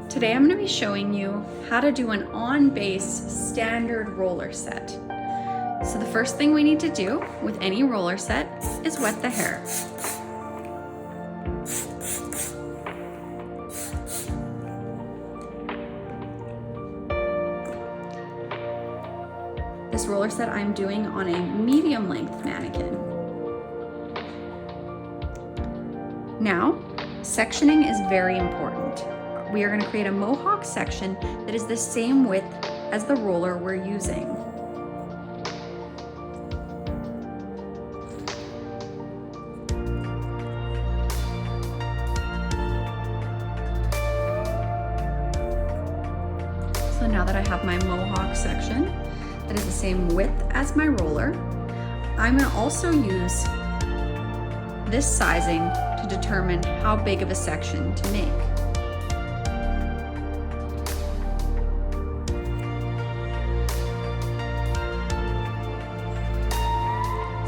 Today I'm going to be showing you how to do an on-base standard roller set. So the first thing we need to do with any roller set is wet the hair. This roller set I'm doing on a medium length mannequin. Now, sectioning is very important. We are going to create a mohawk section that is the same width as the roller we're using. So now that I have my mohawk section that is the same width as my roller, I'm going to also use this sizing to determine how big of a section to make.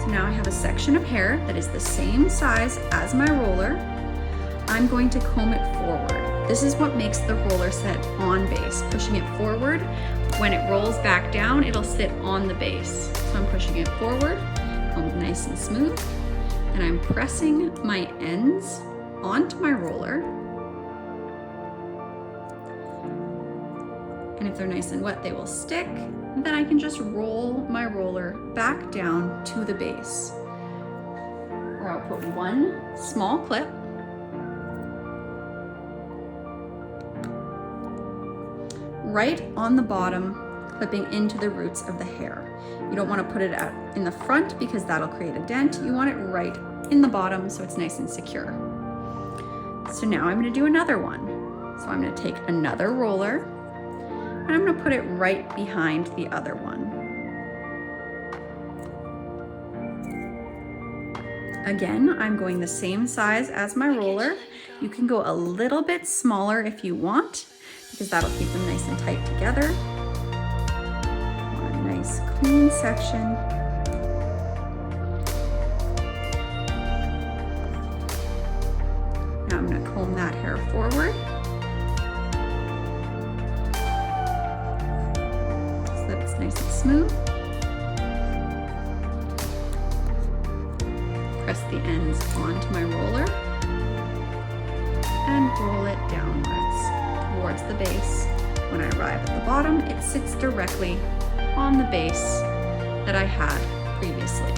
So now I have a section of hair that is the same size as my roller. I'm going to comb it forward. This is what makes the roller set on base. Pushing it forward, when it rolls back down, it'll sit on the base. So I'm pushing it forward, comb it nice and smooth, and I'm pressing my ends onto my roller. And if they're nice and wet, they will stick. And then I can just roll my roller back down to the base. Or I'll put one small clip. Right on the bottom, clipping into the roots of the hair. You don't want to put it in the front because that'll create a dent. You want it right in the bottom so it's nice and secure. So now I'm going to do another one. So I'm going to take another roller and I'm going to put it right behind the other one. Again, I'm going the same size as my roller. You can go a little bit smaller if you want, because that'll keep them nice and tight together. A nice clean section. Now I'm going to comb that hair forward so that it's nice and smooth. Press the ends onto my roller and roll it downwards towards the base. When I arrive at the bottom, it sits directly on the base that I had previously.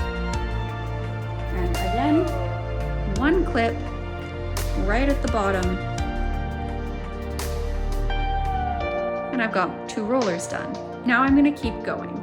And again, one clip right at the bottom. And I've got two rollers done. Now I'm going to keep going.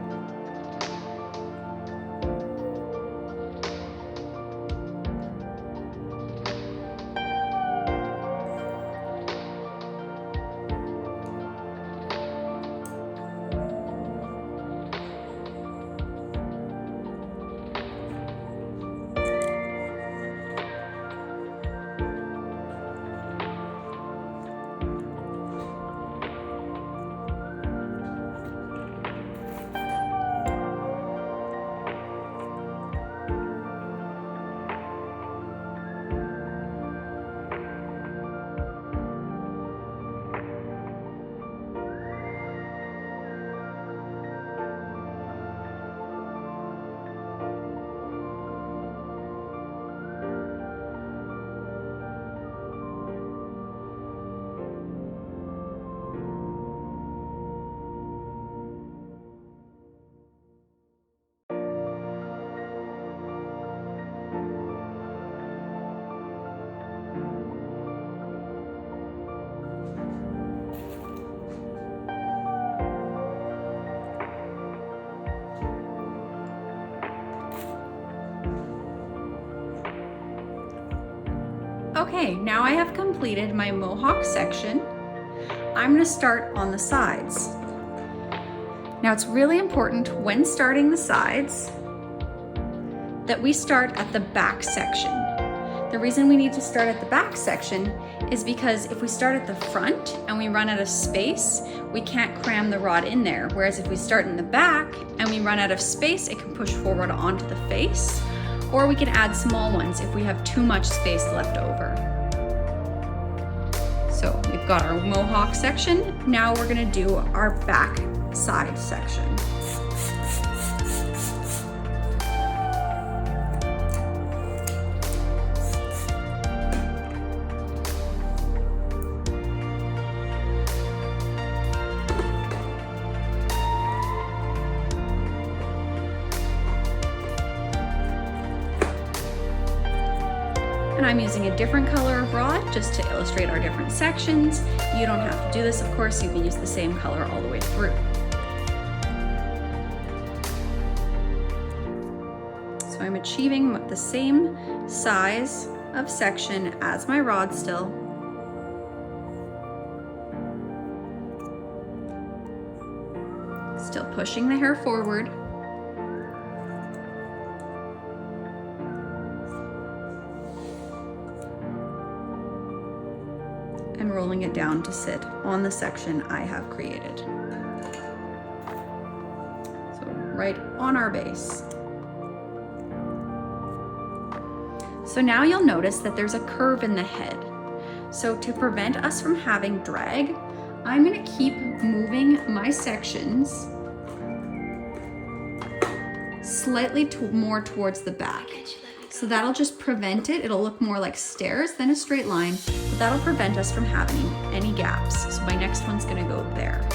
Okay, now I have completed my mohawk section. I'm going to start on the sides. Now it's really important when starting the sides that we start at the back section. The reason we need to start at the back section is because if we start at the front and we run out of space, we can't cram the rod in there. Whereas if we start in the back and we run out of space, it can push forward onto the face. Or we can add small ones if we have too much space left over. So we've got our mohawk section. Now we're gonna do our back side section. And I'm using a different color of rod just to illustrate our different sections. You don't have to do this, of course, you can use the same color all the way through. So I'm achieving the same size of section as my rod still. Still pushing the hair forward. And rolling it down to sit on the section I have created. So right on our base. So now you'll notice that there's a curve in the head. So to prevent us from having drag, I'm gonna keep moving my sections slightly more towards the back. So that'll just prevent it. It'll look more like stairs than a straight line, but that'll prevent us from having any gaps. So my next one's gonna go there.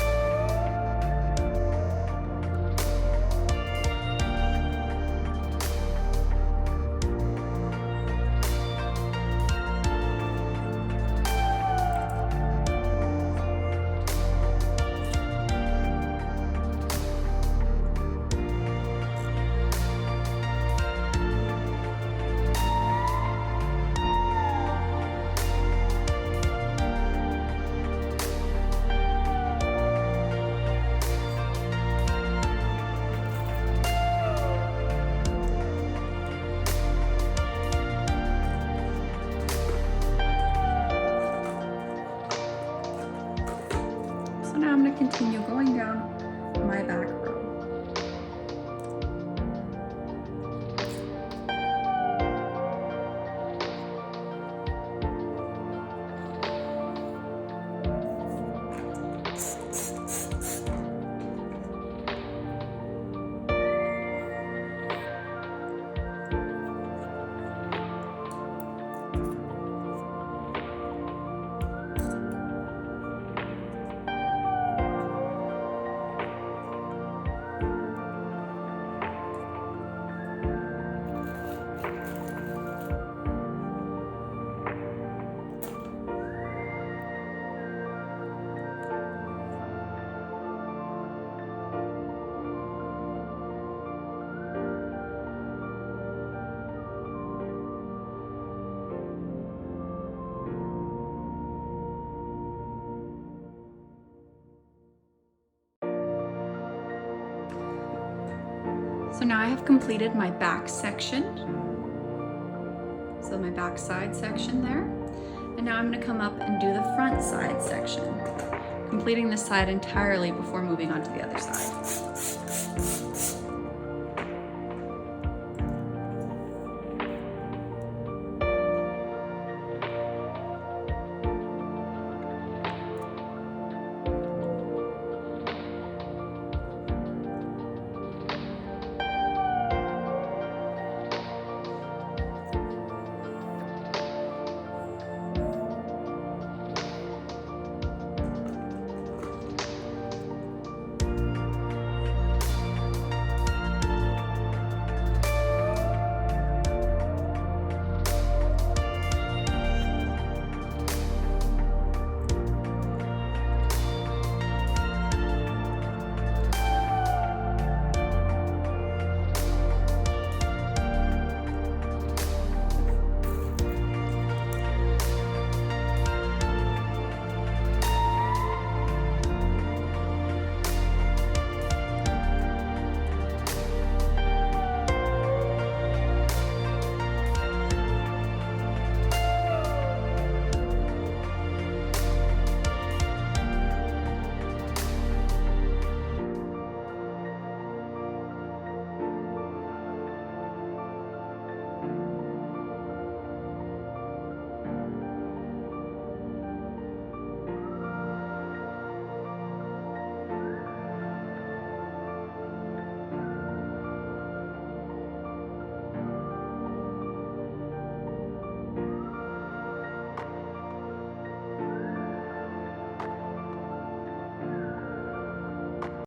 So now I'm going to continue going down my back row. So now I have completed my back section. So my back side section there. And now I'm going to come up and do the front side section, completing this side entirely before moving on to the other side.